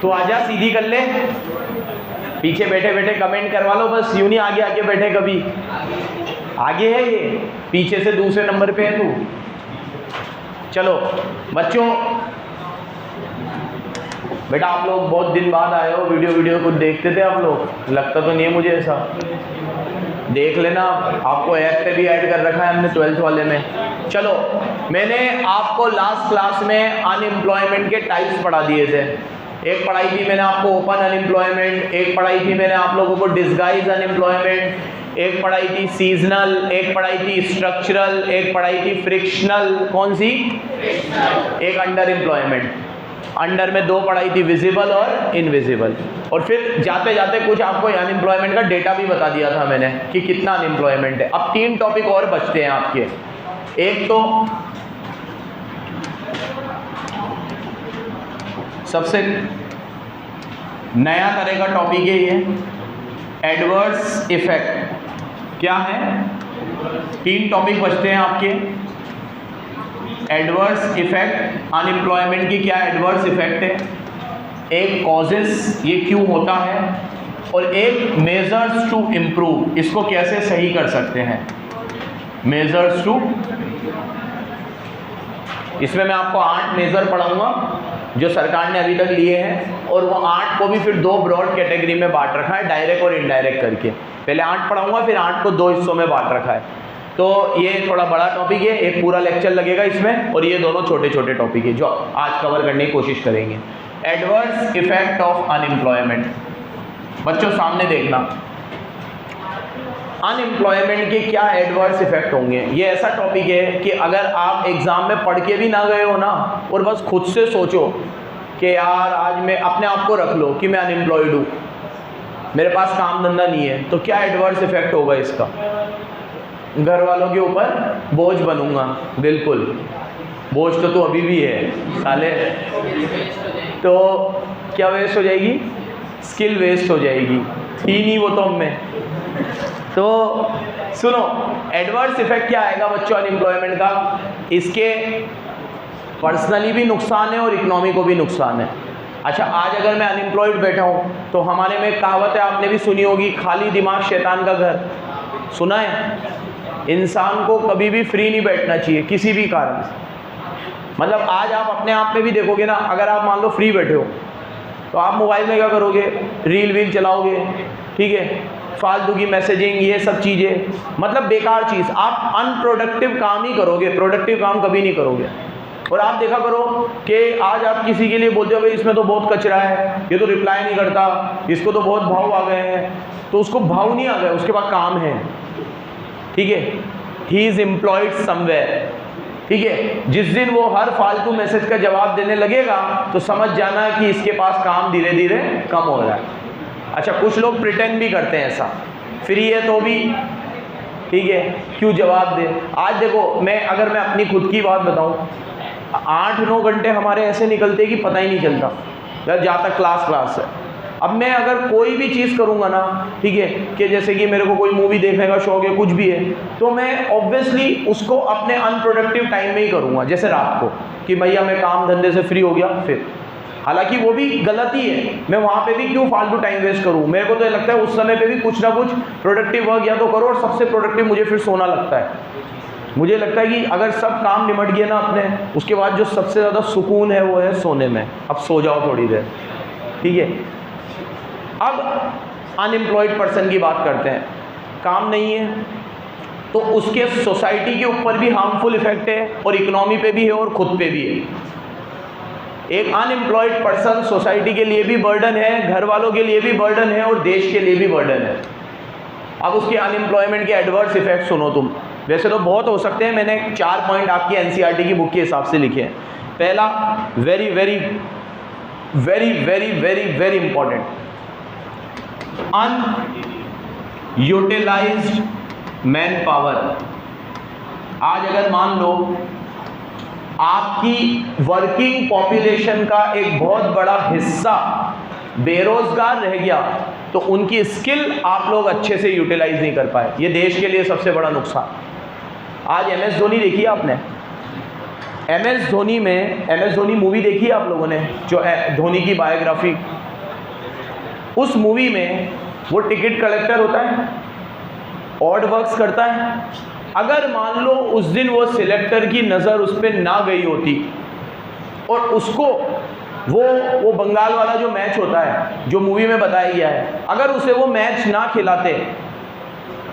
तो आजा सीधी कर ले, पीछे बैठे बैठे कमेंट करवा लो बस, यूं नहीं आगे आके बैठे कभी। आगे है ये, पीछे से दूसरे नंबर पे है तू। चलो बच्चों, बेटा आप लोग बहुत दिन बाद आए हो, वीडियो कुछ देखते थे आप लोग? लगता तो नहीं है मुझे ऐसा। देख लेना, आपको ऐप पे भी ऐड कर रखा है हमने 12th वाले में। चलो, मैंने आपको लास्ट क्लास में अनएम्प्लॉयमेंट के टाइप्स पढ़ा दिए थे। एक पढ़ाई थी मैंने आपको ओपन अनएम्प्लॉयमेंट, एक पढ़ाई थी मैंने आप लोगों को डिस्गाइज अनएम्प्लॉयमेंट, एक पढ़ाई थी सीजनल, एक पढ़ाई थी स्ट्रक्चरल, एक पढ़ाई थी फ्रिक्शनल। कौन सी? एक अंडर एम्प्लॉयमेंट। अंडर में 2 पढ़ाई थी, विजिबल और इनविजिबल। और फिर जाते जाते कुछ आपको अनएम्प्लॉयमेंट का डेटा भी बता दिया था मैंने कि कितना अनएम्प्लॉयमेंट है। अब 3 टॉपिक और बचते हैं आपके। एक तो सबसे नया तरह का टॉपिक है ये, एडवर्स इफेक्ट। क्या है? 3 टॉपिक बचते हैं आपके। एडवर्स इफेक्ट, अनएम्प्लॉयमेंट की क्या एडवर्स इफेक्ट है, एक कॉजेस ये क्यों होता है, और एक मेजर्स टू इम्प्रूव, इसको कैसे सही कर सकते हैं। मेजर्स टू, इसमें मैं आपको 8 मेजर पढ़ाऊंगा जो सरकार ने अभी तक लिए हैं, और वो 8 को भी फिर 2 ब्रॉड कैटेगरी में बांट रखा है, डायरेक्ट और इनडायरेक्ट करके। पहले 8 पढ़ाऊंगा, फिर 8 को 2 हिस्सों में बांट रखा है। तो ये थोड़ा बड़ा टॉपिक है, एक पूरा लेक्चर लगेगा इसमें, और ये दोनों छोटे छोटे टॉपिक है जो आज कवर करने की कोशिश करेंगे। Adverse effect of unemployment. बच्चों सामने देखना, अनएम्प्लॉयमेंट के क्या एडवर्स इफेक्ट होंगे। ये ऐसा टॉपिक है कि अगर आप एग्जाम में पढ़ के भी ना गए हो ना, और बस खुद से सोचो कि यार आज मैं अपने आप को रख लो कि मैं अनएम्प्लॉयड हूँ, मेरे पास काम धंधा नहीं है, तो क्या एडवर्स इफेक्ट होगा इसका। घर वालों के ऊपर बोझ बनूंगा। बिल्कुल, बोझ तो तू अभी भी है साले। तो क्या वेस्ट हो जाएगी? स्किल वेस्ट हो जाएगी, थी नहीं वो तो हम में। तो सुनो, एडवर्स इफेक्ट क्या आएगा बच्चों अनएम्प्लॉयमेंट का। इसके पर्सनली भी नुकसान है और इकोनॉमी को भी नुकसान है। अच्छा, आज अगर मैं अनएम्प्लॉयड बैठा हूँ तो हमारे में कहावत है, आपने भी सुनी होगी, खाली दिमाग शैतान का घर। सुना है? इंसान को कभी भी फ्री नहीं बैठना चाहिए किसी भी कारण से। मतलब आज आप अपने आप में भी देखोगे ना, अगर आप मान लो फ्री बैठे हो तो आप मोबाइल में क्या करोगे? रील वील चलाओगे, ठीक है, फालतू की मैसेजिंग, ये सब चीज़ें, मतलब बेकार चीज़। आप अनप्रोडक्टिव काम ही करोगे, प्रोडक्टिव काम कभी नहीं करोगे। और आप देखा करो कि आज आप किसी के लिए बोलते हो भाई इसमें तो बहुत कचरा है, ये तो रिप्लाई नहीं करता, इसको तो बहुत भाव आ गए हैं, तो उसको भाव नहीं आ गए, उसके पास काम है, ठीक है, ही इज एम्प्लॉयड समवेयर, ठीक है। जिस दिन वो हर फालतू मैसेज का जवाब देने लगेगा तो समझ जाना कि इसके पास काम धीरे धीरे कम हो रहा है। अच्छा, कुछ लोग प्रिटेंड भी करते हैं ऐसा, फ्री है तो भी, ठीक है, क्यों जवाब दे। आज देखो, अगर मैं अपनी खुद की बात बताऊं, 8-9 घंटे हमारे ऐसे निकलते कि पता ही नहीं चलता यार, जहाँ तक क्लास है। अब मैं अगर कोई भी चीज़ करूँगा ना, ठीक है, कि जैसे कि मेरे को कोई मूवी देखने का शौक है, कुछ भी है, तो मैं ऑब्वियसली उसको अपने अनप्रोडक्टिव टाइम में ही करूँगा। जैसे रात को कि भैया मैं काम धंधे से फ्री हो गया, फिर हालांकि वो भी गलत ही है, मैं वहाँ पे भी क्यों फालतू टाइम वेस्ट करूँ। मेरे को तो लगता है उस समय पे भी कुछ ना कुछ प्रोडक्टिव वर्क या तो करो, और सबसे प्रोडक्टिव मुझे फिर सोना लगता है। मुझे लगता है कि अगर सब काम निमट गया ना अपने, उसके बाद जो सबसे ज़्यादा सुकून है वो है सोने में। अब सो जाओ थोड़ी देर, ठीक है। अब अनएम्प्लॉयड पर्सन की बात करते हैं, काम नहीं है तो उसके सोसाइटी के ऊपर भी हार्मफुल इफेक्ट है, और इकोनॉमी पे भी है और खुद पे भी है। एक अनएम्प्लॉयड पर्सन सोसाइटी के लिए भी बर्डन है, घर वालों के लिए भी बर्डन है, और देश के लिए भी बर्डन है। अब उसके अनएम्प्लॉयमेंट के एडवर्स इफेक्ट सुनो तुम। वैसे तो बहुत हो सकते हैं, मैंने 4 पॉइंट आपकी एनसीईआरटी की बुक के हिसाब से लिखे हैं। पहला, very very very very very very important, unutilised man power. आज अगर मान लो आपकी वर्किंग पॉपुलेशन का एक बहुत बड़ा हिस्सा बेरोजगार रह गया, तो उनकी स्किल आप लोग अच्छे से यूटिलाइज नहीं कर पाए। ये देश के लिए सबसे बड़ा नुकसान। आज MS धोनी देखिए आपने, MS धोनी में, MS धोनी मूवी देखी है आप लोगों ने, जो धोनी की बायोग्राफी, उस मूवी में वो टिकट कलेक्टर होता है, ऑड वर्क्स करता है। अगर मान लो उस दिन वो सिलेक्टर की नज़र उस पर ना गई होती और उसको वो बंगाल वाला जो मैच होता है जो मूवी में बताया गया है, अगर उसे वो मैच ना खिलाते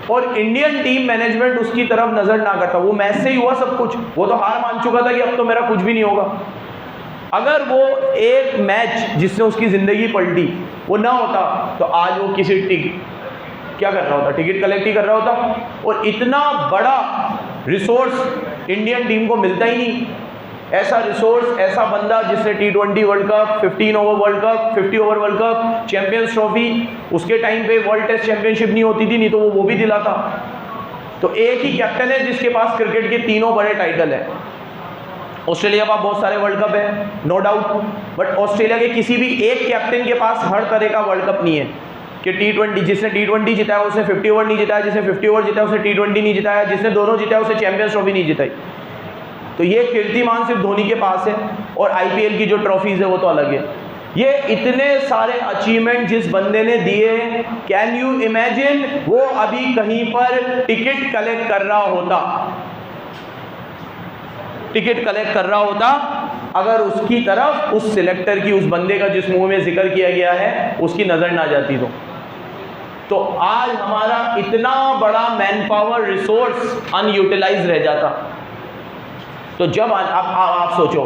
और इंडियन टीम मैनेजमेंट उसकी तरफ नज़र ना करता, वो मैच से ही हुआ सब कुछ, वो तो हार मान चुका था कि अब तो मेरा कुछ भी नहीं होगा। अगर वो एक मैच जिसने उसकी ज़िंदगी पलटी वो ना होता तो आज वो किसी क्या कर रहा होता, टिकट कलेक्ट ही कर रहा होता। और इतना बड़ा रिसोर्स इंडियन टीम को मिलता ही नहीं, ऐसा रिसोर्स, ऐसा बंदा जिसने T20 world cup, 15 over world cup, 50 over world cup, champions trophy, उसके टाइम पे वर्ल्ड टेस्ट चैंपियनशिप नहीं होती थी, नहीं तो वो भी दिलाता। तो एक ही कैप्टन है जिसके पास क्रिकेट के तीनों बड़े टाइटल है। ऑस्ट्रेलिया का बहुत सारे वर्ल्ड कप है, नो डाउट, बट ऑस्ट्रेलिया के किसी भी एक कैप्टन के पास हर तरह का वर्ल्ड कप नहीं है कि T20, जिसने T20 जिताया उसने 50 ओवर नहीं जिताया, जिसने 50 ओवर जिताया उसने T20 नहीं जिताया, जिसने दोनों जिताया उसने चैंपियंस ट्रॉफी नहीं जिताई। तो ये कीर्तिमान सिर्फ धोनी के पास है, और IPL की जो ट्रॉफीज है वो तो अलग है। ये इतने सारे अचीवमेंट जिस बंदे ने दिए, कैन यू इमेजिन वो अभी कहीं पर टिकट कलेक्ट कर रहा होता, टिकट कलेक्ट कर रहा होता अगर उसकी तरफ उस सिलेक्टर की, उस बंदे का जिस मूवी में जिक्र किया गया है उसकी नजर ना जाती तो आज हमारा इतना बड़ा मैन पावर रिसोर्स अनयूटिलाइज रह जाता। तो जब आप सोचो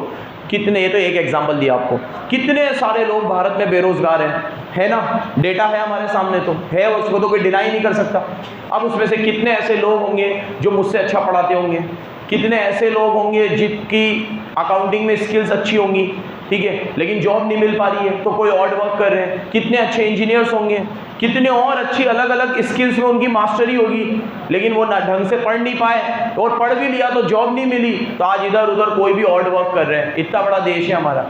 कितने, ये तो एक एग्जांपल दिया आपको, कितने सारे लोग भारत में बेरोजगार हैं, है ना, डेटा है हमारे सामने, तो है, उसको तो कोई डिनाई नहीं कर सकता। अब उसमें से कितने ऐसे लोग होंगे जो मुझसे अच्छा पढ़ाते होंगे, कितने ऐसे लोग होंगे जिनकी अकाउंटिंग में स्किल्स अच्छी होंगी, ठीक है, लेकिन जॉब नहीं मिल पा रही है तो कोई ऑड वर्क कर रहे हैं, कितने अच्छे इंजीनियर्स होंगे, कितने और अच्छी अलग अलग स्किल्स में उनकी मास्टरी होगी, लेकिन वो ना ढंग से पढ़ नहीं पाए, और पढ़ भी लिया तो जॉब नहीं मिली, तो आज इधर उधर कोई भी ऑड वर्क कर रहे हैं। इतना बड़ा देश है हमारा,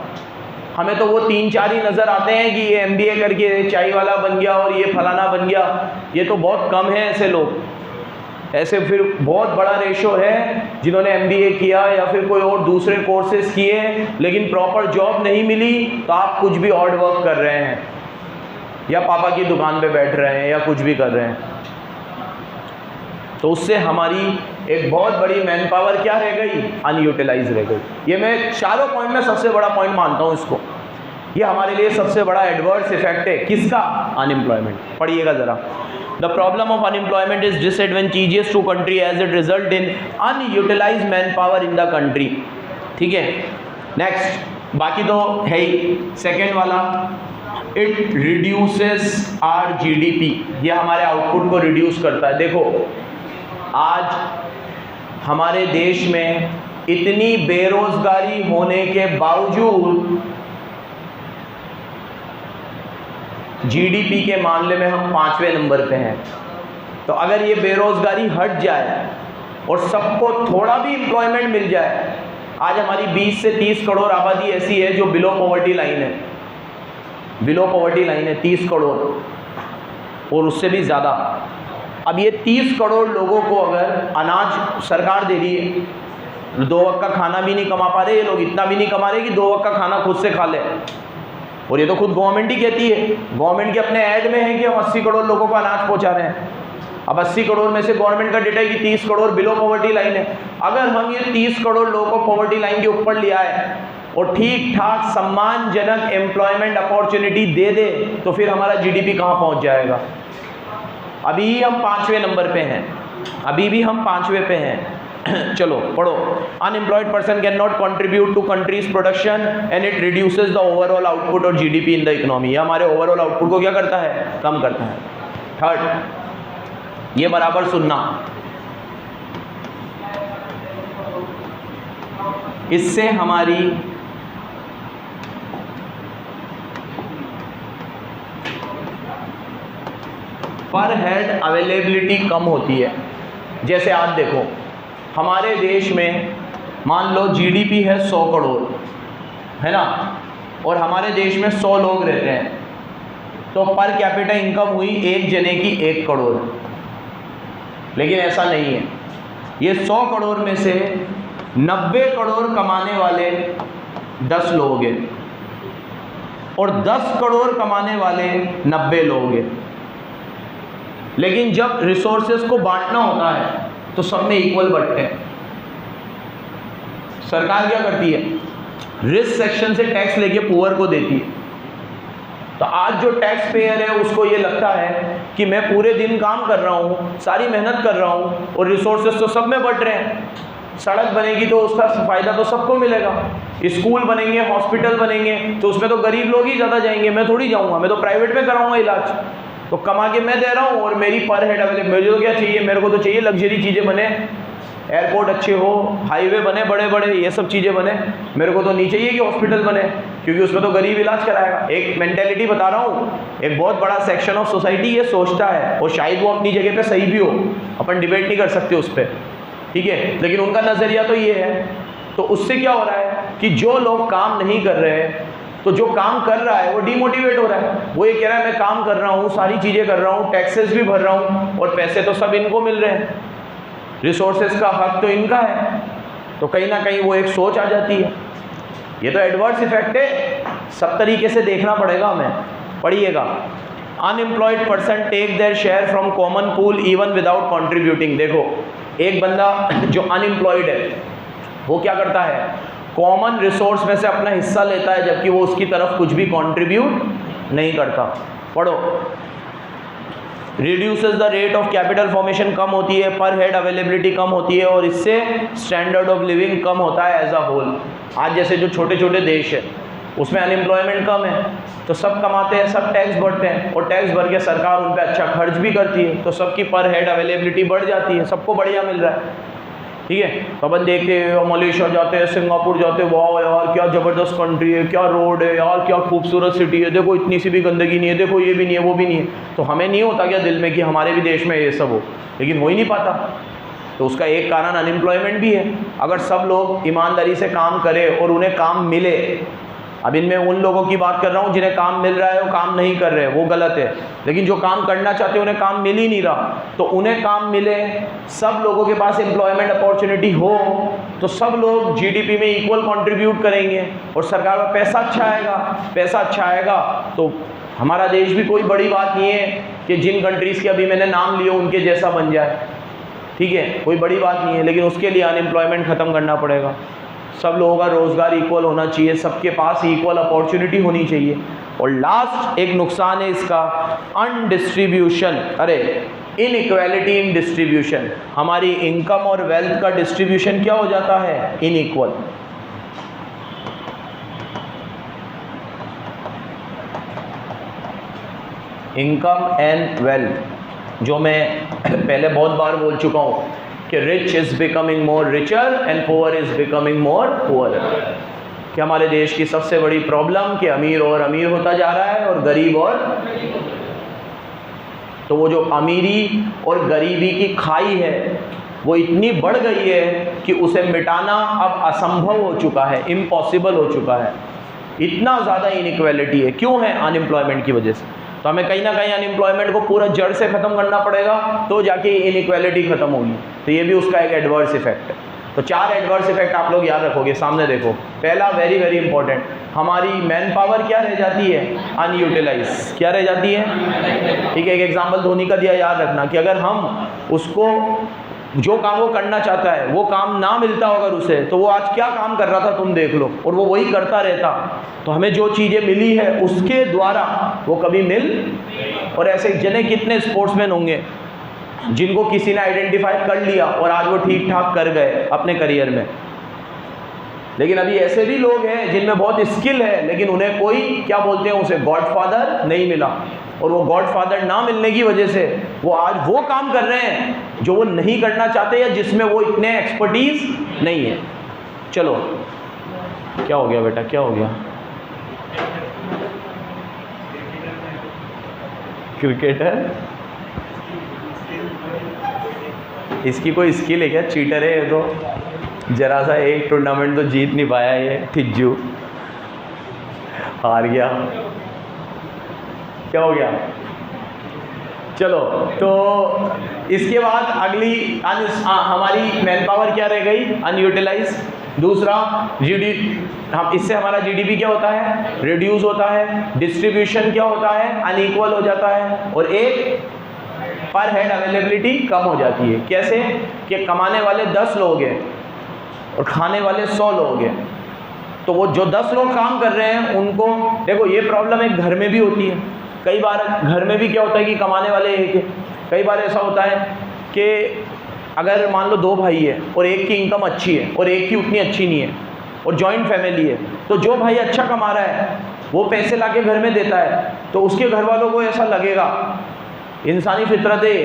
हमें तो वो 3-4 ही नज़र आते हैं कि ये MBA करके चाय वाला बन गया और ये फलाना बन गया, ये तो बहुत कम है ऐसे लोग। ऐसे फिर बहुत बड़ा रेशो है जिन्होंने MBA किया या फिर कोई और दूसरे कोर्सेज किए लेकिन प्रॉपर जॉब नहीं मिली, तो आप कुछ भी ऑड वर्क कर रहे हैं या पापा की दुकान पे बैठ रहे हैं या कुछ भी कर रहे हैं, तो उससे हमारी एक बहुत बड़ी मैन पावर क्या रह गई, अनयूटिलाइज रह गई। ये मैं चारों पॉइंट में सबसे बड़ा पॉइंट मानता हूँ इसको, ये हमारे लिए सबसे बड़ा एडवर्स इफेक्ट है। किसका? अनएम्प्लॉयमेंट। पढ़िएगा ज़रा, the problem of unemployment is disadvantageous to country as it result in unutilise man power in the country. ठीक है, नेक्स्ट, बाकी तो है ही। सेकेंड वाला, इट रिड्यूसेस आवर GDP, ये हमारे आउटपुट को रिड्यूस करता है। देखो आज हमारे देश में इतनी बेरोजगारी होने के बावजूद GDP के मामले में हम 5वें नंबर पे हैं। तो अगर ये बेरोजगारी हट जाए और सबको थोड़ा भी एम्प्लॉयमेंट मिल जाए, आज हमारी 20 से 30 करोड़ आबादी ऐसी है जो बिलो पॉवर्टी लाइन है, बिलो पॉवर्टी लाइन है 30 करोड़ और उससे भी ज़्यादा। अब ये 30 करोड़ लोगों को अगर अनाज सरकार दे रही है, 2 वक्त का खाना भी नहीं कमा पा रहे ये लोग, इतना भी नहीं कमा रहे कि 2 वक्त का खाना खुद से खा ले, और ये तो खुद गवर्नमेंट ही कहती है, गवर्नमेंट के अपने ऐड में है कि हम 80 करोड़ लोगों को अनाज पहुंचा रहे हैं। अब 80 करोड़ में से गवर्नमेंट का डेटा है कि 30 करोड़ बिलो पॉवर्टी लाइन है। अगर हम ये 30 करोड़ लोगों को पॉवर्टी लाइन के ऊपर ले आए और ठीक ठाक सम्मानजनक एम्प्लॉयमेंट अपॉर्चुनिटी दे दे, तो फिर हमारा GDP कहाँ पहुँच जाएगा। अभी हम 5वें नंबर पे हैं, अभी भी हम 5वें पे हैं। चलो पढ़ो, unemployed person can not contribute to country's production and it reduces the overall output और GDP इन द इकोनॉमी। ये हमारे ओवरऑल आउटपुट को क्या करता है, कम करता है। थर्ड, ये बराबर सुनना, इससे हमारी पर हेड अवेलेबिलिटी कम होती है। जैसे आप देखो हमारे देश में मान लो GDP है 100 करोड़, है ना, और हमारे देश में 100 लोग रहते हैं, तो पर कैपिटा इनकम हुई एक जने की 1 करोड़। लेकिन ऐसा नहीं है, ये 100 करोड़ में से 90 करोड़ कमाने वाले 10 लोग हैं और 10 करोड़ कमाने वाले 90 लोग हैं, लेकिन जब रिसोर्सेज को बांटना होता है तो सब में इक्वल बंटते हैं। सरकार क्या करती है, रिच सेक्शन से टैक्स लेके पुअर को देती है। तो आज जो टैक्स पेयर है उसको ये लगता है कि मैं पूरे दिन काम कर रहा हूँ, सारी मेहनत कर रहा हूँ और रिसोर्सेज तो सब में बट रहे हैं। सड़क बनेगी तो उसका फ़ायदा तो सबको मिलेगा, स्कूल बनेंगे, हॉस्पिटल बनेंगे तो उसमें तो गरीब लोग ही ज़्यादा जाएंगे, मैं थोड़ी जाऊँगा, मैं तो प्राइवेट में कराऊँगा इलाज। तो कमा के मैं दे रहा हूँ और मेरी पर हेड अवेलेबल, मुझे तो क्या चाहिए, मेरे को तो चाहिए लग्जरी चीज़ें बने, एयरपोर्ट अच्छे हो, हाईवे बने बड़े बड़े, ये सब चीज़ें बने। मेरे को तो नहीं चाहिए कि हॉस्पिटल बने, क्योंकि उसमें तो गरीब इलाज कराएगा। एक मेंटेलिटी बता रहा हूँ, एक बहुत बड़ा सेक्शन ऑफ सोसाइटी ये सोचता है, और शायद वो अपनी जगह पे सही भी हो, अपन डिबेट नहीं कर सकते उस पर, ठीक है, लेकिन उनका नज़रिया तो ये है। तो उससे क्या हो रहा है कि जो लोग काम नहीं कर रहे हैं, तो जो काम कर रहा है वो डिमोटिवेट हो रहा है। वो ये कह रहा है मैं काम कर रहा हूँ, सारी चीज़ें कर रहा हूँ, टैक्सेस भी भर रहा हूँ और पैसे तो सब इनको मिल रहे हैं, रिसोर्सेज का हक तो इनका है। तो कहीं ना कहीं वो एक सोच आ जाती है। ये तो एडवर्स इफेक्ट है, सब तरीके से देखना पड़ेगा हमें। पढ़िएगा, unemployed person take their share from common pool even without contributing. देखो, एक बंदा जो अनएम्प्लॉयड है वो क्या करता है, कॉमन रिसोर्स में से अपना हिस्सा लेता है, जबकि वो उसकी तरफ कुछ भी कंट्रीब्यूट नहीं करता। पढ़ो, reduces the rate of capital formation कम होती है, पर हेड अवेलेबिलिटी कम होती है और इससे स्टैंडर्ड ऑफ लिविंग कम होता है एज अ होल। आज जैसे जो छोटे छोटे देश है उसमें अनएम्प्लॉयमेंट कम है, तो सब कमाते हैं, सब टैक्स भरते हैं और टैक्स भर के सरकार उन पर अच्छा खर्च भी करती है, तो सबकी पर हेड अवेलेबिलिटी बढ़ जाती है, सबको बढ़िया मिल रहा है। ठीक है, तो अपन देखते हैं मलेशिया जाते हैं, सिंगापुर जाते हैं, वाह यार क्या ज़बरदस्त कंट्री है, क्या रोड है यार, क्या खूबसूरत सिटी है, देखो इतनी सी भी गंदगी नहीं है, देखो ये भी नहीं है, वो भी नहीं है। तो हमें नहीं होता क्या दिल में कि हमारे भी देश में ये सब हो, लेकिन हो ही नहीं पाता। तो उसका एक कारण अनएम्प्लॉयमेंट भी है। अगर सब लोग ईमानदारी से काम करें और उन्हें काम मिले, अब इनमें उन लोगों की बात कर रहा हूँ जिन्हें काम मिल रहा है वो काम नहीं कर रहे, वो गलत है, लेकिन जो काम करना चाहते हैं उन्हें काम मिल ही नहीं रहा, तो उन्हें काम मिले, सब लोगों के पास एम्प्लॉयमेंट अपॉर्चुनिटी हो, तो सब लोग जीडीपी में इक्वल कंट्रीब्यूट करेंगे और सरकार का पैसा अच्छा आएगा। पैसा अच्छा आएगा तो हमारा देश भी कोई बड़ी बात नहीं है कि जिन कंट्रीज़ के अभी मैंने नाम लिए उनके जैसा बन जाए, ठीक है, कोई बड़ी बात नहीं है, लेकिन उसके लिए अनएम्प्लॉयमेंट ख़त्म करना पड़ेगा। सब लोगों का रोज़गार इक्वल होना चाहिए, सबके पास इक्वल अपॉर्चुनिटी होनी चाहिए। और लास्ट एक नुकसान है इसका, अनडिस्ट्रीब्यूशन, अरे इनइक्वालिटी इन डिस्ट्रीब्यूशन। हमारी इनकम और वेल्थ का डिस्ट्रीब्यूशन क्या हो जाता है, इनइक्वल। इनकम एंड वेल्थ, जो मैं पहले बहुत बार बोल चुका हूँ कि rich is becoming more richer and poor is becoming more poor. कि हमारे देश की सबसे बड़ी प्रॉब्लम कि अमीर और अमीर होता जा रहा है और गरीब और, तो वो जो अमीरी और गरीबी की खाई है वो इतनी बढ़ गई है कि उसे मिटाना अब असंभव हो चुका है, इम्पॉसिबल हो चुका है। इतना ज़्यादा इनइक्वालिटी है, क्यों है, अनएम्प्लॉयमेंट की वजह से। तो हमें कहीं ना कहीं अनएम्प्लॉयमेंट को पूरा जड़ से ख़त्म करना पड़ेगा, तो जाके इनइक्वालिटी ख़त्म होगी। तो ये भी उसका एक एडवर्स इफेक्ट है। तो 4 एडवर्स इफेक्ट आप लोग याद रखोगे, सामने देखो। पहला, वेरी वेरी इंपॉर्टेंट, हमारी मैन पावर क्या रह जाती है, अनयूटिलाइज। क्या रह जाती है, ठीक है। एक एग्जाम्पल धोनी का दिया, याद रखना कि अगर हम उसको जो काम वो करना चाहता है वो काम ना मिलता हो अगर उसे, तो वो आज क्या काम कर रहा था तुम देख लो, और वो वही करता रहता, तो हमें जो चीज़ें मिली है उसके द्वारा वो कभी मिल। और ऐसे जने कितने स्पोर्ट्समैन होंगे जिनको किसी ने आइडेंटिफाई कर लिया और आज वो ठीक ठाक कर गए अपने करियर में, लेकिन अभी ऐसे भी लोग हैं जिनमें बहुत स्किल है लेकिन उन्हें कोई, क्या बोलते हैं उसे, गॉडफादर नहीं मिला, और वो गॉडफादर ना मिलने की वजह से वो आज वो काम कर रहे हैं जो वो नहीं करना चाहते या जिसमें वो इतने एक्सपर्टीज नहीं है। चलो, क्या हो गया बेटा, क्या हो गया, क्रिकेटर, इसकी कोई स्किल है क्या, चीटर है ये तो, जरा सा एक टूर्नामेंट तो जीत नहीं पाया ये, ठिज्जू हार गया, क्या हो गया। चलो, तो इसके बाद अगली हमारी मैन पावर क्या रह गई? अनयूटिलाइज। दूसरा हम इससे हमारा जीडीपी क्या होता है? रिड्यूस होता है। डिस्ट्रीब्यूशन क्या होता है? अनइक्वल हो जाता है। और एक पर हेड अवेलेबिलिटी कम हो जाती है। कैसे? कि कमाने वाले 10 लोग हैं और खाने वाले 100 लोग हैं, तो वो जो 10 लोग काम कर रहे हैं उनको, देखो ये प्रॉब्लम एक घर में भी होती है। कई बार घर में भी क्या होता है कि कमाने वाले एक है। कई बार ऐसा होता है कि अगर मान लो 2 भाई है और एक की इनकम अच्छी है और एक की उतनी अच्छी नहीं है और जॉइंट फैमिली है, तो जो भाई अच्छा कमा रहा है वो पैसे लाके घर में देता है, तो उसके घर वालों को ऐसा लगेगा, इंसानी फितरत है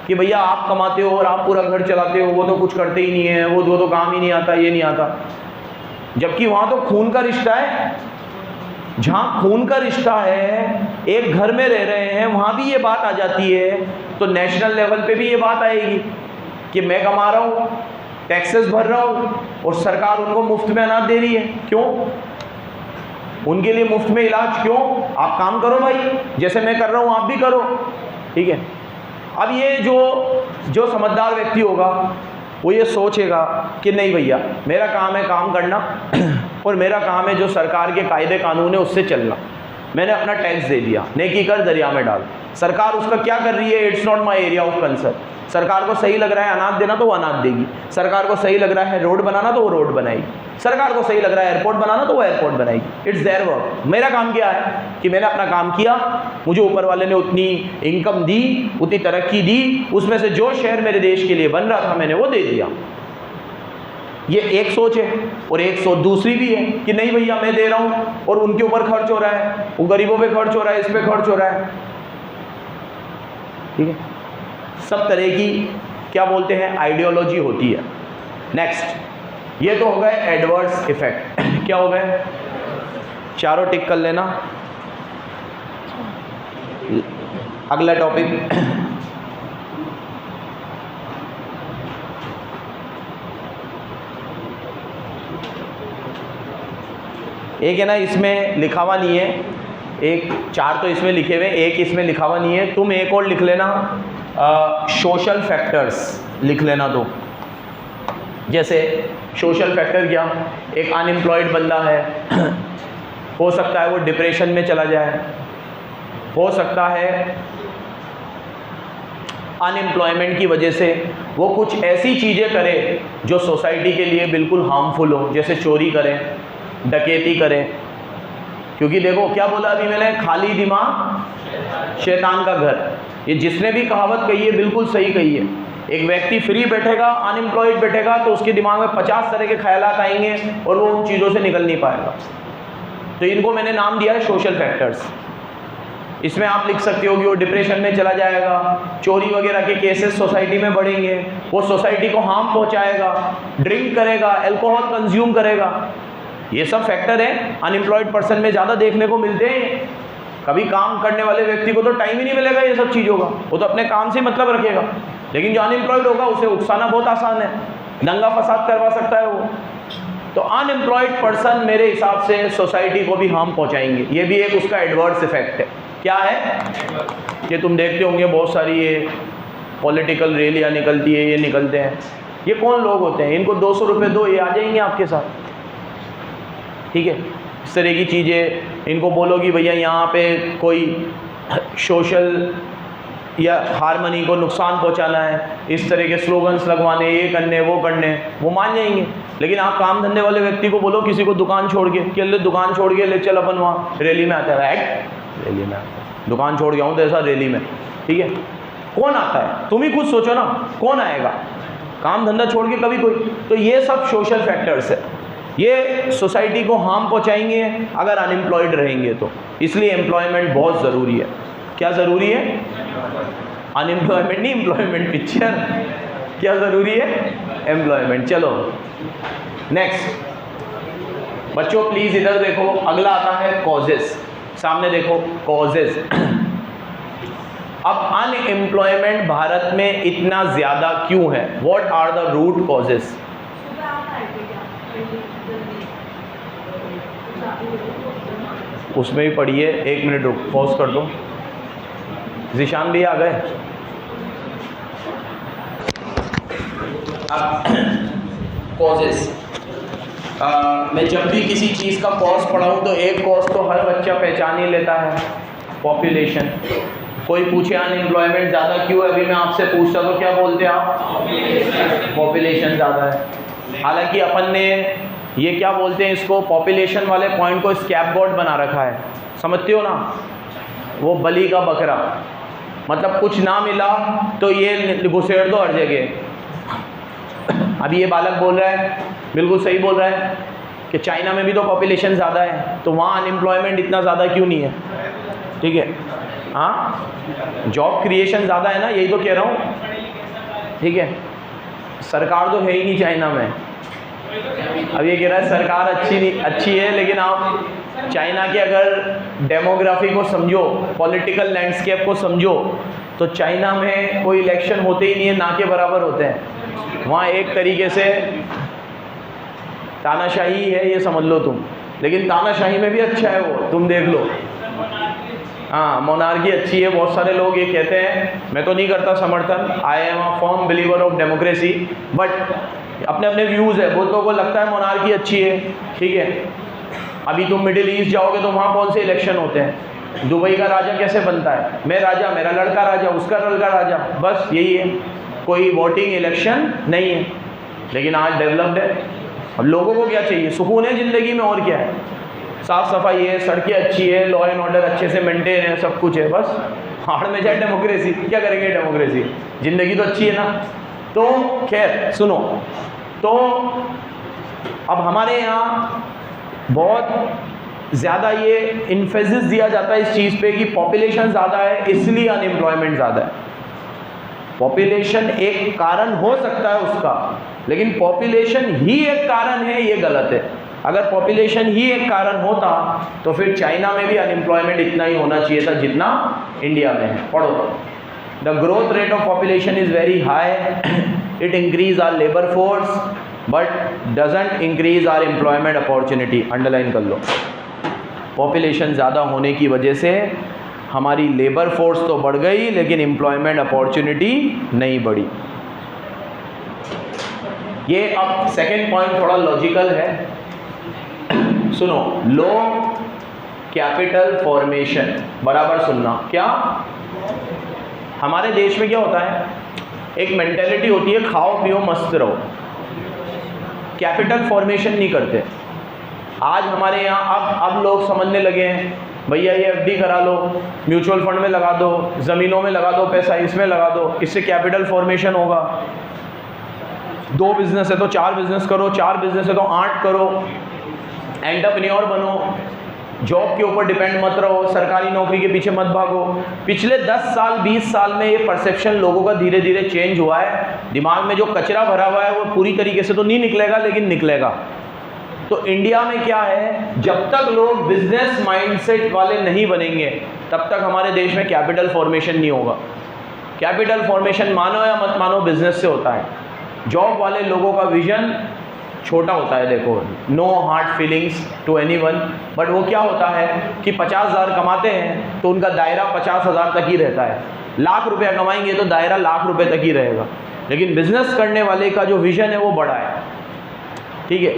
कि भैया आप कमाते हो और आप पूरा घर चलाते हो, वो तो कुछ करते ही नहीं है, वो तो काम ही नहीं आता, ये नहीं आता। जबकि वहाँ तो खून का रिश्ता है। जहाँ खून का रिश्ता है, एक घर में रह रहे हैं, वहाँ भी ये बात आ जाती है। तो नेशनल लेवल पे भी ये बात आएगी कि मैं कमा रहा हूँ, टैक्सेस भर रहा हूँ और सरकार उनको मुफ्त में अनाज दे रही है। क्यों? उनके लिए मुफ्त में इलाज क्यों? आप काम करो भाई, जैसे मैं कर रहा हूँ आप भी करो, ठीक है। अब ये जो समझदार व्यक्ति होगा वो ये सोचेगा कि नहीं भैया, मेरा काम है काम करना और मेरा काम है जो सरकार के कायदे कानून है उससे चलना। मैंने अपना टैक्स दे दिया, नेकी कर दरिया में डाल। सरकार उसका क्या कर रही है? It's not my area of concern. सरकार को सही लग रहा है अनाज देना तो वो अनाज देगी, सरकार को सही लग रहा है रोड बनाना तो वो रोड बनाएगी, सरकार को सही लग रहा है एयरपोर्ट बनाना तो वो एयरपोर्ट बनाएगी। It's their work. मेरा काम क्या है कि मैंने अपना काम किया, मुझे ऊपर वाले ने उतनी इनकम दी, उतनी तरक्की दी, उसमें से जो शेयर मेरे देश के लिए बन रहा था मैंने वो दे दिया। ये एक सोच है। और एक सोच दूसरी भी है कि नहीं भैया मैं दे रहा हूँ और उनके ऊपर खर्च हो रहा है, वो गरीबों पे खर्च हो रहा है, इस पे खर्च हो रहा है, ठीक है। सब तरह की क्या बोलते हैं आइडियोलॉजी होती है। नेक्स्ट, ये तो हो गए एडवर्स इफेक्ट। क्या हो गए? चारों टिक कर लेना। अगला टॉपिक एक है ना, इसमें लिखा हुआ नहीं है, एक 4 तो इसमें लिखे हुए, एक इसमें लिखा हुआ नहीं है। तुम एक और लिख लेना, सोशल फैक्टर्स लिख लेना। तो जैसे सोशल फैक्टर क्या? एक अनएम्प्लॉयड बंदा है, हो सकता है वो डिप्रेशन में चला जाए, हो सकता है अनएम्प्लॉयमेंट की वजह से वो कुछ ऐसी चीज़ें करे जो सोसाइटी के लिए बिल्कुल हार्मफुल हो, जैसे चोरी करें, डकैती करें। क्योंकि देखो क्या बोला अभी मैंने, खाली दिमाग शैतान का घर। ये जिसने भी कहावत कही है बिल्कुल सही कही है। एक व्यक्ति फ्री बैठेगा, अनएम्प्लॉयड बैठेगा, तो उसके दिमाग में 50 तरह के ख्यालात आएंगे और वो उन चीज़ों से निकल नहीं पाएगा। तो इनको मैंने नाम दिया है सोशल फैक्टर्स। इसमें आप लिख सकते हो कि वो डिप्रेशन में चला जाएगा, चोरी वगैरह के केसेस सोसाइटी में बढ़ेंगे, वो सोसाइटी को हार्म पहुंचाएगा, ड्रिंक करेगा, अल्कोहल कंज्यूम करेगा। ये सब फैक्टर हैं अनएम्प्लॉयड पर्सन में ज़्यादा देखने को मिलते हैं। कभी काम करने वाले व्यक्ति को तो टाइम ही नहीं मिलेगा ये सब चीज़ों का, वो तो अपने काम से मतलब रखेगा। लेकिन जो अनएम्प्लॉयड होगा उसे उकसाना बहुत आसान है, दंगा फसाद करवा सकता है वो। तो अनएम्प्लॉयड पर्सन मेरे हिसाब से सोसाइटी को भी हार्म पहुंचाएंगे। ये भी एक उसका एडवर्स इफेक्ट है। क्या है? ये तुम देखते होंगे बहुत सारी ये पॉलिटिकल रैलियाँ निकलती है, ये निकलते हैं, ये कौन लोग होते हैं? इनको 200 रुपये दो, ये आ जाएंगे आपके साथ, ठीक है। इस तरह की चीज़ें, इनको बोलो कि भैया यहाँ पे कोई सोशल या हारमोनी को नुकसान पहुँचाना है, इस तरह के स्लोगन्स लगवाने, ये करने वो करने, वो मान जाएंगे। लेकिन आप काम धंधे वाले व्यक्ति को बोलो, किसी को दुकान छोड़ के कि ले दुकान छोड़ के ले चल अपन वहाँ रैली में आता है, रैली में आता, दुकान छोड़ गया हूँ तो ऐसा रैली में, ठीक है। कौन आता है? तुम ही खुद सोचो ना, कौन आएगा काम धंधा छोड़ के कभी कोई? तो ये सब सोशल फैक्टर्स है, ये सोसाइटी को हार्म पहुंचाएंगे अगर अनएम्प्लॉयड रहेंगे तो। इसलिए एम्प्लॉयमेंट बहुत ज़रूरी है। क्या ज़रूरी है? अनएम्प्लॉयमेंट नहीं, एम्प्लॉयमेंट पिक्चर। क्या ज़रूरी है? एम्प्लॉयमेंट। चलो नेक्स्ट बच्चों प्लीज़ इधर देखो, अगला आता है कॉजेस। सामने देखो कॉजेस। अब अनएम्प्लॉयमेंट भारत में इतना ज़्यादा क्यों है? What are the root causes? उसमें भी पढ़िए, 1 मिनट रुक, पॉज कर दो। जिशान भी आ गए। अब कॉजेस, मैं जब भी किसी चीज़ का कॉज पढ़ाऊँ तो एक कॉज तो हर बच्चा पहचान ही लेता है, पॉपुलेशन। कोई पूछे अनएम्प्लॉयमेंट ज़्यादा क्यों है, अभी मैं आपसे पूछता तो क्या बोलते आप? पॉपुलेशन ज़्यादा है। हालांकि अपन ने ये क्या बोलते हैं इसको, पॉपुलेशन वाले पॉइंट को स्कैपगोट बना रखा है, समझते हो ना, वो बलि का बकरा। मतलब कुछ ना मिला तो ये घुसेड़ दो हर जगह। अभी ये बालक बोल रहा है, बिल्कुल सही बोल रहा है कि चाइना में भी तो पॉपुलेशन ज़्यादा है, तो वहाँ अनएम्प्लॉयमेंट इतना ज़्यादा क्यों नहीं है? ठीक है, हाँ, जॉब क्रिएशन ज़्यादा है ना, यही तो कह रहा हूँ। ठीक है, सरकार तो है ही नहीं चाइना में। अब ये कह रहा है सरकार अच्छी है, लेकिन आप चाइना के अगर डेमोग्राफी को समझो, पॉलिटिकल लैंडस्केप को समझो, तो चाइना में कोई इलेक्शन होते ही नहीं है, ना के बराबर होते हैं। वहाँ एक तरीके से तानाशाही है, ये समझ लो तुम, लेकिन तानाशाही में भी अच्छा है वो, तुम देख लो। हाँ, मोनार्की अच्छी है। बहुत सारे लोग ये कहते हैं, मैं तो नहीं करता समर्थन, I am a firm believer of democracy, but अपने अपने व्यूज़ है। बहुतों को लगता है मोनार्की अच्छी है। ठीक है, अभी तुम मिडिल ईस्ट जाओगे तो वहाँ कौन से इलेक्शन होते हैं? दुबई का राजा कैसे बनता है? मैं राजा, मेरा लड़का राजा, उसका लड़का राजा, बस यही है, कोई वोटिंग इलेक्शन नहीं है। लेकिन आज डेवलप्ड है। अब लोगों को क्या चाहिए? सुकून है ज़िंदगी में, और क्या है? साफ़ सफाई है, सड़कें अच्छी है, लॉ एंड ऑर्डर अच्छे से मेंटेन है, सब कुछ है। बस हाड़ में जाए डेमोक्रेसी, क्या करेंगे डेमोक्रेसी? ज़िंदगी तो अच्छी है ना। तो खैर सुनो, तो अब हमारे यहाँ बहुत ज़्यादा ये इन्फेसिस दिया जाता है इस चीज़ पे कि पॉपुलेशन ज़्यादा है इसलिए अनएम्प्लॉयमेंट ज़्यादा है। पॉपुलेशन एक कारण हो सकता है उसका, लेकिन पॉपुलेशन ही एक कारण है, ये गलत है। अगर पॉपुलेशन ही एक कारण होता तो फिर चाइना में भी अनएम्प्लॉयमेंट इतना ही होना चाहिए था जितना इंडिया में है। पढ़ो, the growth rate of population is very high, it increase our labour force but doesn't increase our employment opportunity. Underline कर लो, पॉपुलेशन ज़्यादा होने की वजह से हमारी लेबर फोर्स तो बढ़ गई, लेकिन एम्प्लॉयमेंट अपॉर्चुनिटी नहीं बढ़ी। ये अब सेकेंड पॉइंट थोड़ा लॉजिकल है, सुनो। लो कैपिटल फॉर्मेशन, बराबर सुनना। क्या हमारे देश में क्या होता है, एक मेंटेलिटी होती है खाओ पियो मस्त रहो, कैपिटल फॉर्मेशन नहीं करते। आज हमारे यहाँ अब लोग समझने लगे हैं, भैया ये एफडी करा लो, म्यूचुअल फंड में लगा दो, ज़मीनों में लगा दो पैसा, इसमें लगा दो, इससे कैपिटल फॉर्मेशन होगा। 2 बिजनेस है तो 4 बिजनेस करो, 4 बिजनेस है तो 8 करो, एंटरप्रेन्योर बनो, जॉब के ऊपर डिपेंड मत रहो, सरकारी नौकरी के पीछे मत भागो। पिछले 10 साल 20 साल में ये परसेप्शन लोगों का धीरे धीरे चेंज हुआ है। दिमाग में जो कचरा भरा हुआ है वो पूरी तरीके से तो नहीं निकलेगा, लेकिन निकलेगा। तो इंडिया में क्या है, जब तक लोग बिजनेस माइंडसेट वाले नहीं बनेंगे तब तक हमारे देश में कैपिटल फॉर्मेशन नहीं होगा। कैपिटल फॉर्मेशन मानो या मत मानो बिजनेस से होता है। जॉब वाले लोगों का विजन छोटा होता है, देखो, no hard feelings to anyone, but वो क्या होता है कि 50,000 कमाते हैं तो उनका दायरा 50,000 तक ही रहता है। लाख रुपया कमाएंगे तो दायरा लाख रुपए तक ही रहेगा। लेकिन बिजनेस करने वाले का जो विजन है वो बड़ा है। ठीक है,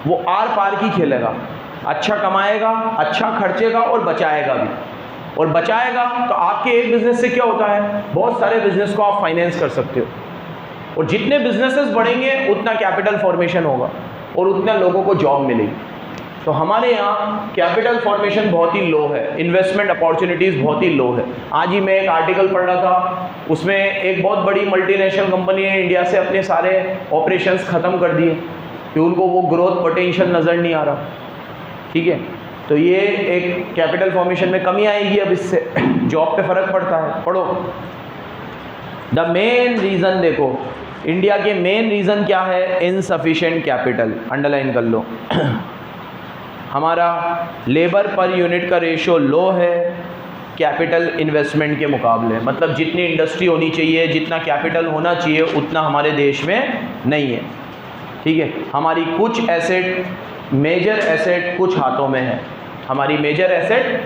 वो आर पार की खेलेगा, अच्छा कमाएगा, अच्छा खर्चेगा और बचाएगा भी। और बचाएगा तो आपके एक बिजनेस से क्या होता है, बहुत सारे बिजनेस को आप फाइनेंस कर सकते हो। और जितने बिजनेसेस बढ़ेंगे उतना कैपिटल फॉर्मेशन होगा और उतना लोगों को जॉब मिलेगी। तो हमारे यहाँ कैपिटल फॉर्मेशन बहुत ही लो है, इन्वेस्टमेंट अपॉर्चुनिटीज़ बहुत ही लो है। आज ही मैं एक आर्टिकल पढ़ रहा था, उसमें एक बहुत बड़ी मल्टीनेशनल कंपनी ने इंडिया से अपने सारे ऑपरेशंस ख़त्म कर दिए कि उनको वो ग्रोथ पोटेंशियल नज़र नहीं आ रहा। ठीक है, तो ये एक कैपिटल फॉर्मेशन में कमी आएगी। अब इससे जॉब पे फ़र्क पड़ता है। पढ़ो, द मेन रीज़न, देखो इंडिया के मेन रीज़न क्या है, इनसफिशिएंट कैपिटल। अंडरलाइन कर लो। हमारा लेबर पर यूनिट का रेशो लो है कैपिटल इन्वेस्टमेंट के मुकाबले। मतलब जितनी इंडस्ट्री होनी चाहिए, जितना कैपिटल होना चाहिए, उतना हमारे देश में नहीं है। ठीक है, हमारी कुछ एसेट, मेजर एसेट कुछ हाथों में है। हमारी मेजर एसेट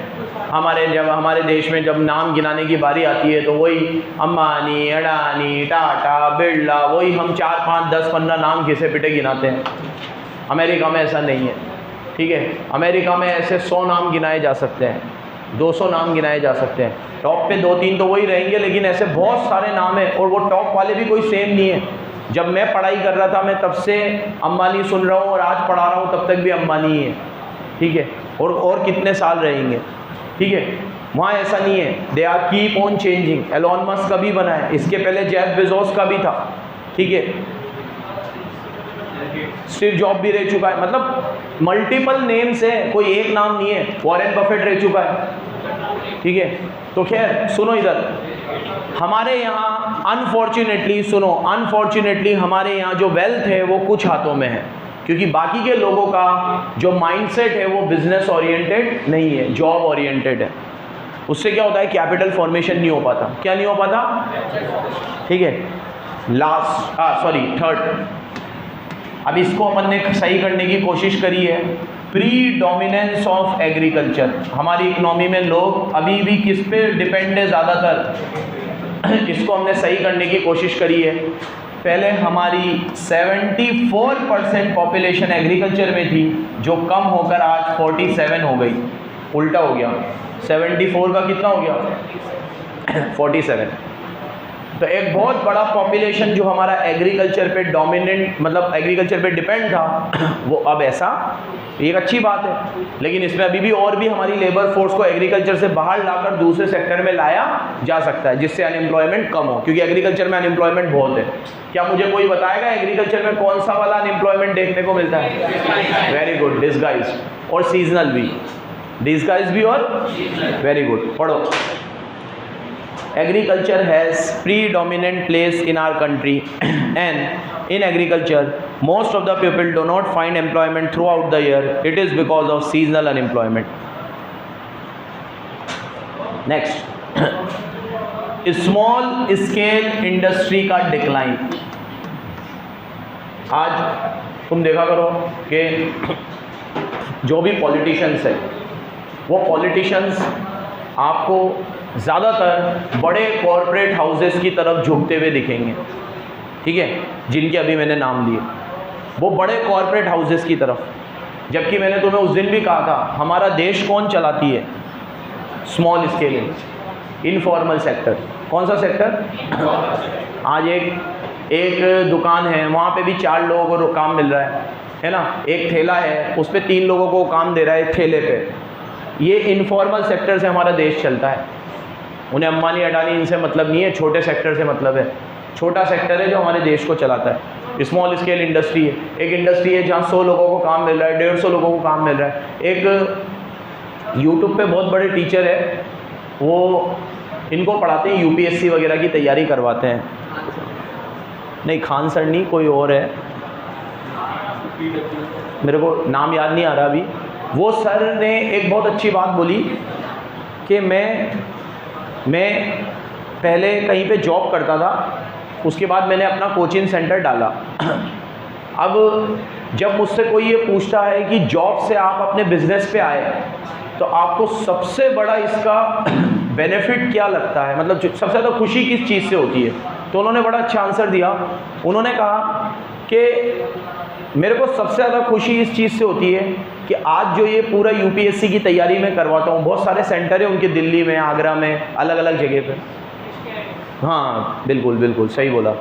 जब हमारे देश में जब नाम गिनाने की बारी आती है तो वही अंबानी, अडानी, टाटा, बिरला, वही हम 4, 5, 10, 15 नाम घिसे पिटे गिनाते हैं। अमेरिका में ऐसा नहीं है, ठीक है। अमेरिका में ऐसे 100 नाम गिनाए जा सकते हैं, 200 नाम गिनाए जा सकते हैं। टॉप पे 2-3 तो वही रहेंगे, लेकिन ऐसे बहुत सारे नाम हैं और वो टॉप वाले भी कोई सेम नहीं है। जब मैं पढ़ाई कर रहा था मैं तब से अंबानी सुन रहा हूँ और आज पढ़ा रहा हूँ तब तक भी अंबानी ही है, ठीक है। और कितने साल रहेंगे, ठीक है। वहाँ ऐसा नहीं है, they are keep on changing. Elon Musk का भी बना है, इसके पहले जेफ बेजोस का भी था, ठीक है। स्टीव जॉब भी रह चुका है, मतलब मल्टीपल नेम्स है, कोई एक नाम नहीं है। वॉरेन बफेट रह चुका है, ठीक है। तो खैर सुनो, इधर हमारे यहाँ अनफॉर्चुनेटली हमारे यहाँ जो वेल्थ है वो कुछ हाथों में है, क्योंकि बाकी के लोगों का जो माइंडसेट है वो बिजनेस ओरिएंटेड नहीं है, जॉब ओरिएंटेड है। उससे क्या होता है, कैपिटल फॉर्मेशन नहीं हो पाता। क्या नहीं हो पाता, ठीक है। थर्ड, अब इसको अपन ने सही करने की कोशिश करी है, प्रीडोमिनेंस ऑफ एग्रीकल्चर। हमारी इकोनॉमी में लोग अभी भी किस पे डिपेंड है ज़्यादातर, इसको हमने सही करने की कोशिश करी है। पहले हमारी 74% पॉपुलेशन एग्रीकल्चर में थी, जो कम होकर आज 47 हो गई, उल्टा हो गया। 74 का कितना हो गया, 47। तो एक बहुत बड़ा पॉपुलेशन जो हमारा एग्रीकल्चर पे डोमिनेंट, मतलब एग्रीकल्चर पे डिपेंड था, वो अब ऐसा, एक अच्छी बात है। लेकिन इसमें अभी भी और भी हमारी लेबर फोर्स को एग्रीकल्चर से बाहर लाकर दूसरे सेक्टर में लाया जा सकता है, जिससे अनएम्प्लॉयमेंट कम हो, क्योंकि एग्रीकल्चर में अनएम्प्लॉयमेंट बहुत है। क्या मुझे कोई बताएगा एग्रीकल्चर में कौन सा वाला अनएम्प्लॉयमेंट देखने को मिलता है? वेरी गुड, डिस्गाइज और सीजनल भी, डिस्गाइज भी और वेरी गुड। पढ़ो, agriculture has predominant place in our country and in agriculture most of the people do not find employment throughout the year. It is because of seasonal unemployment. Next, small scale industry का decline। आज तुम देखा करो कि जो भी politicians है वो पॉलिटिशियंस आपको ज़्यादातर बड़े कॉरपोरेट हाउसेस की तरफ झुकते हुए दिखेंगे, ठीक है, जिनके अभी मैंने नाम लिए, वो बड़े कॉरपोरेट हाउसेस की तरफ। जबकि मैंने तुम्हें उस दिन भी कहा था, हमारा देश कौन चलाती है? Small scale, informal sector. कौन सा सेक्टर? आज एक दुकान है, वहाँ पे भी 4 लोगों को काम मिल रहा है ना। एक ठेला है, उस पर 3 लोगों को काम दे रहा है ठेले पे। ये इनफॉर्मल सेक्टर से हमारा देश चलता है। उन्हें अंबानी अडानी इनसे मतलब नहीं है, छोटे सेक्टर से मतलब है। छोटा सेक्टर है जो हमारे देश को चलाता है। स्मॉल स्केल इंडस्ट्री है, एक इंडस्ट्री है जहाँ 100 लोगों को काम मिल रहा है, 150 लोगों को काम मिल रहा है। एक यूट्यूब पे बहुत बड़े टीचर है, वो इनको पढ़ाते हैं, यूपीएससी वगैरह की तैयारी करवाते हैं। नहीं, खान सर नहीं, कोई और है, मेरे को नाम याद नहीं आ रहा अभी। वो सर ने एक बहुत अच्छी बात बोली कि मैं पहले कहीं पे जॉब करता था, उसके बाद मैंने अपना कोचिंग सेंटर डाला। अब जब मुझसे कोई ये पूछता है कि जॉब से आप अपने बिजनेस पे आए, तो आपको सबसे बड़ा इसका बेनिफिट क्या लगता है, मतलब सबसे ज़्यादा खुशी किस चीज़ से होती है? तो उन्होंने बड़ा अच्छा आंसर दिया। उन्होंने कहा कि मेरे को सबसे ज़्यादा खुशी इस चीज़ से होती है कि आज जो ये पूरा यूपीएससी की तैयारी मैं करवाता हूँ, बहुत सारे सेंटर हैं उनके, दिल्ली में, आगरा में, अलग अलग जगह पे। हाँ बिल्कुल बिल्कुल सही बोला,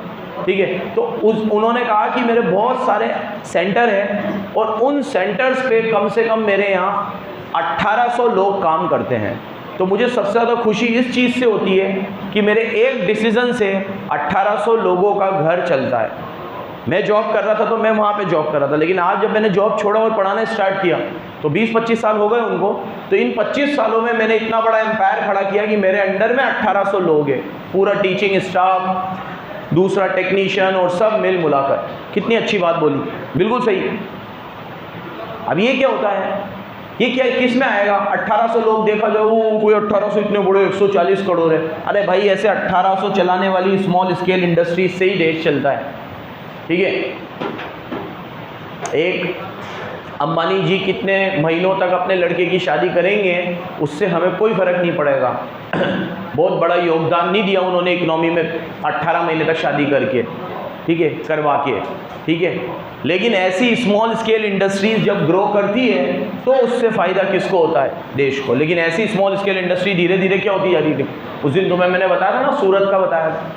ठीक है। तो उन्होंने कहा कि मेरे बहुत सारे सेंटर हैं और उन सेंटर्स पे कम से कम मेरे यहाँ 1800 लोग काम करते हैं। तो मुझे सबसे ज़्यादा खुशी इस चीज़ से होती है कि मेरे एक डिसीज़न से 1800 लोगों का घर चलता है। मैं जॉब कर रहा था तो मैं वहाँ पे जॉब कर रहा था, लेकिन आज जब मैंने जॉब छोड़ा और पढ़ाना स्टार्ट किया तो 20-25 साल हो गए उनको। तो इन 25 सालों में मैंने इतना बड़ा एम्पायर खड़ा किया कि मेरे अंडर में 1800 लोग हैं, पूरा टीचिंग स्टाफ, दूसरा टेक्नीशियन और सब मिल मिलाकर। कितनी अच्छी बात बोली, बिल्कुल सही। अब ये क्या होता है, ये क्या किस में आएगा? 1800 लोग देखा जाए, वो कोई 1800 इतने बड़े 140 करोड़ है। अरे भाई, ऐसे 1800 चलाने वाली स्मॉल स्केल इंडस्ट्री से ही देश चलता है, ठीक है। एक अंबानी जी कितने महीनों तक अपने लड़के की शादी करेंगे उससे हमें कोई फ़र्क नहीं पड़ेगा। बहुत बड़ा योगदान नहीं दिया उन्होंने इकोनॉमी में 18 महीने तक शादी करके, ठीक है, करवा के, ठीक है। लेकिन ऐसी स्मॉल स्केल इंडस्ट्रीज जब ग्रो करती है तो उससे फ़ायदा किसको होता है? देश को। लेकिन ऐसी स्मॉल स्केल इंडस्ट्री धीरे धीरे क्या होती जा रही थी? उस दिन तुम्हें मैंने बताया था ना, सूरत का बताया था।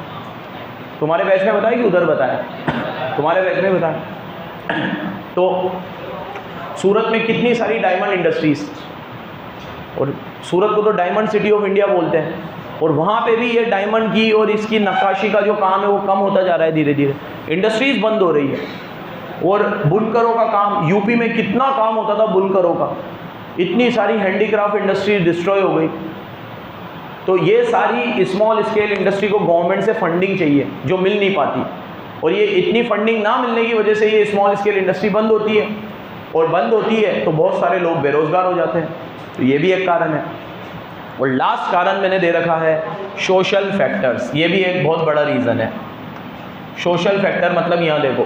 तुम्हारे बैच में बताया कि उधर बताया? तुम्हारे बैच में बताया। तो सूरत में कितनी सारी डायमंड इंडस्ट्रीज, और सूरत को तो डायमंड सिटी ऑफ इंडिया बोलते हैं, और वहाँ पे भी ये डायमंड की और इसकी नक्काशी का जो काम है वो कम होता जा रहा है धीरे धीरे। इंडस्ट्रीज बंद हो रही है। और बुनकरों का काम, यूपी में कितना काम होता था बुनकरों का, इतनी सारी हैंडीक्राफ्ट इंडस्ट्री डिस्ट्रॉय हो गई। तो ये सारी स्मॉल स्केल इंडस्ट्री को गवर्नमेंट से फंडिंग चाहिए जो मिल नहीं पाती, और ये इतनी फंडिंग ना मिलने की वजह से ये स्मॉल स्केल इंडस्ट्री बंद होती है, और बंद होती है तो बहुत सारे लोग बेरोजगार हो जाते हैं। तो ये भी एक कारण है। और लास्ट कारण मैंने दे रखा है सोशल फैक्टर्स। ये भी एक बहुत बड़ा रीज़न है। सोशल फैक्टर मतलब यहाँ देखो,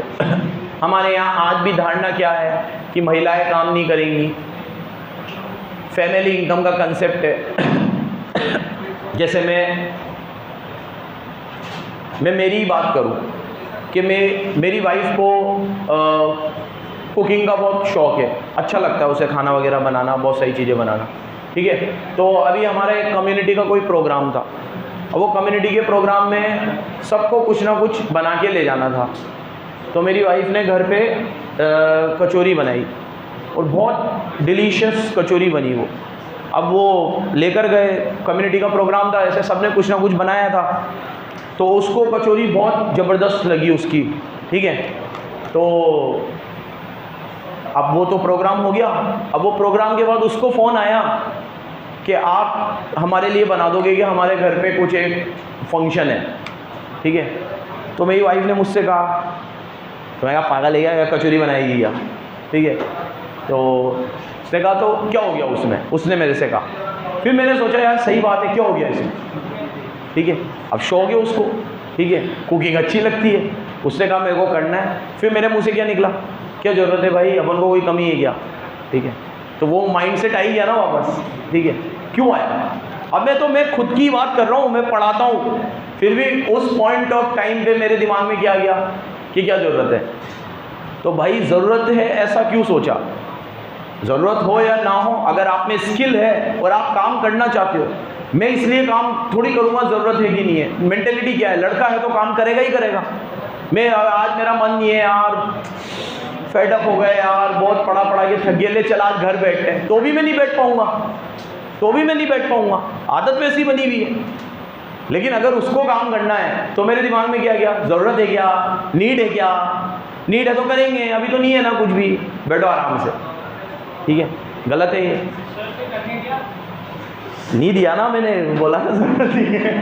हमारे यहाँ आज भी धारणा क्या है कि महिलाएं काम नहीं करेंगी, फैमिली इनकम का कंसेप्ट है। जैसे मैं मेरी बात करूं कि मेरी वाइफ को कुकिंग का बहुत शौक़ है, अच्छा लगता है उसे खाना वगैरह बनाना, बहुत सारी चीज़ें बनाना, ठीक है। तो अभी हमारे कम्युनिटी का कोई प्रोग्राम था, और वो कम्युनिटी के प्रोग्राम में सबको कुछ ना कुछ बना के ले जाना था। तो मेरी वाइफ ने घर पे कचौरी बनाई, और बहुत डिलीशियस कचौरी बनी वो। अब वो लेकर गए, कम्युनिटी का प्रोग्राम था, ऐसे सबने कुछ ना कुछ बनाया था, तो उसको कचौरी बहुत ज़बरदस्त लगी उसकी, ठीक है। तो अब वो तो प्रोग्राम हो गया। अब वो प्रोग्राम के बाद उसको फ़ोन आया कि आप हमारे लिए बना दोगे कि हमारे घर पे कुछ एक फंक्शन है, ठीक है। तो मेरी वाइफ ने मुझसे कहा, तो मैं कहा पागल है क्या, कचौरी बनाएगी क्या, ठीक है। तो उसने कहा तो क्या हो गया उसमें, उसने मेरे से कहा। फिर मैंने सोचा यार सही बात है, क्या हो गया इसमें, ठीक है। अब शौक है उसको, ठीक है, कुकिंग अच्छी लगती है, उसने कहा मेरे को करना है। फिर मेरे मुंह से क्या निकला, क्या ज़रूरत है भाई, अपन को कोई कमी है क्या, ठीक है। तो वो माइंड सेट आई गया ना वापस, ठीक है। क्यों आया? अब मैं खुद की बात कर रहा हूँ, मैं पढ़ाता हूँ, फिर भी उस पॉइंट ऑफ टाइम पे मेरे दिमाग में क्या गया कि क्या ज़रूरत है। तो भाई ज़रूरत है ऐसा क्यों सोचा? ज़रूरत हो या ना हो, अगर आप में स्किल है और आप काम करना चाहते हो, मैं इसलिए काम थोड़ी करूँगा ज़रूरत है कि नहीं है। मेंटेलिटी क्या है, लड़का है तो काम करेगा ही करेगा। मैं आज मेरा मन नहीं है यार, फेड अप हो गए यार, बहुत पढ़ा के थक गए, ले चला आज घर बैठते हैं, तो भी मैं नहीं बैठ पाऊँगा, आदत वैसी बनी हुई है। लेकिन अगर उसको काम करना है तो मेरे दिमाग में क्या गया, ज़रूरत है क्या, नीड है क्या, नीड है तो करेंगे, अभी तो नहीं है ना कुछ भी, बैठो आराम से, ठीक है। गलत है ये, नहीं दिया ना मैंने, बोला ना ज़रूरत नहीं है।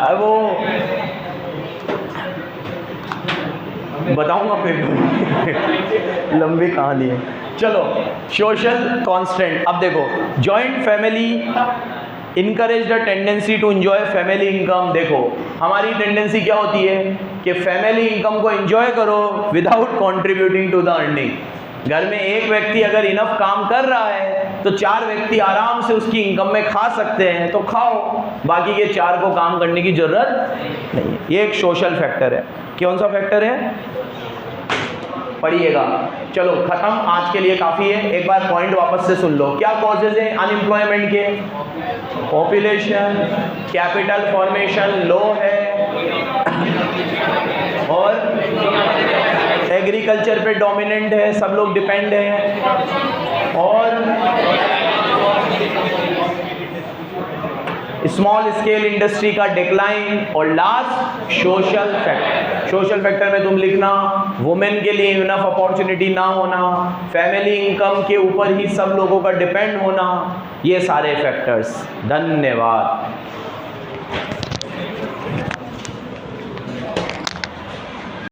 अब वो बताऊंगा फिर, लंबी कहानी है। चलो, सोशल कांस्टेंट। अब देखो, joint family encourage the tendency to enjoy family income. देखो हमारी टेंडेंसी क्या होती है कि फैमिली इनकम को एंजॉय करो without contributing to the earning. घर में एक व्यक्ति अगर इनफ काम कर रहा है तो 4 व्यक्ति आराम से उसकी इनकम में खा सकते हैं, तो खाओ, बाकी के 4 को काम करने की जरूरत नहीं है। ये एक सोशल फैक्टर है। कौन सा फैक्टर है, पढ़िएगा। चलो खत्म, आज के लिए काफ़ी है। एक बार पॉइंट वापस से सुन लो। क्या कॉजेज हैं अनएम्प्लॉयमेंट के? पॉपुलेशन, कैपिटल फॉर्मेशन लो है, और एग्रीकल्चर पे डोमिनेंट है, सब लोग डिपेंड हैं, और स्मॉल स्केल इंडस्ट्री का डिक्लाइन, और last social factor. Social factor में तुम लिखना वुमेन के लिए इनफ अपॉर्चुनिटी ना होना, फैमिली इनकम के ऊपर ही सब लोगों का डिपेंड होना, ये सारे फैक्टर्स। धन्यवाद।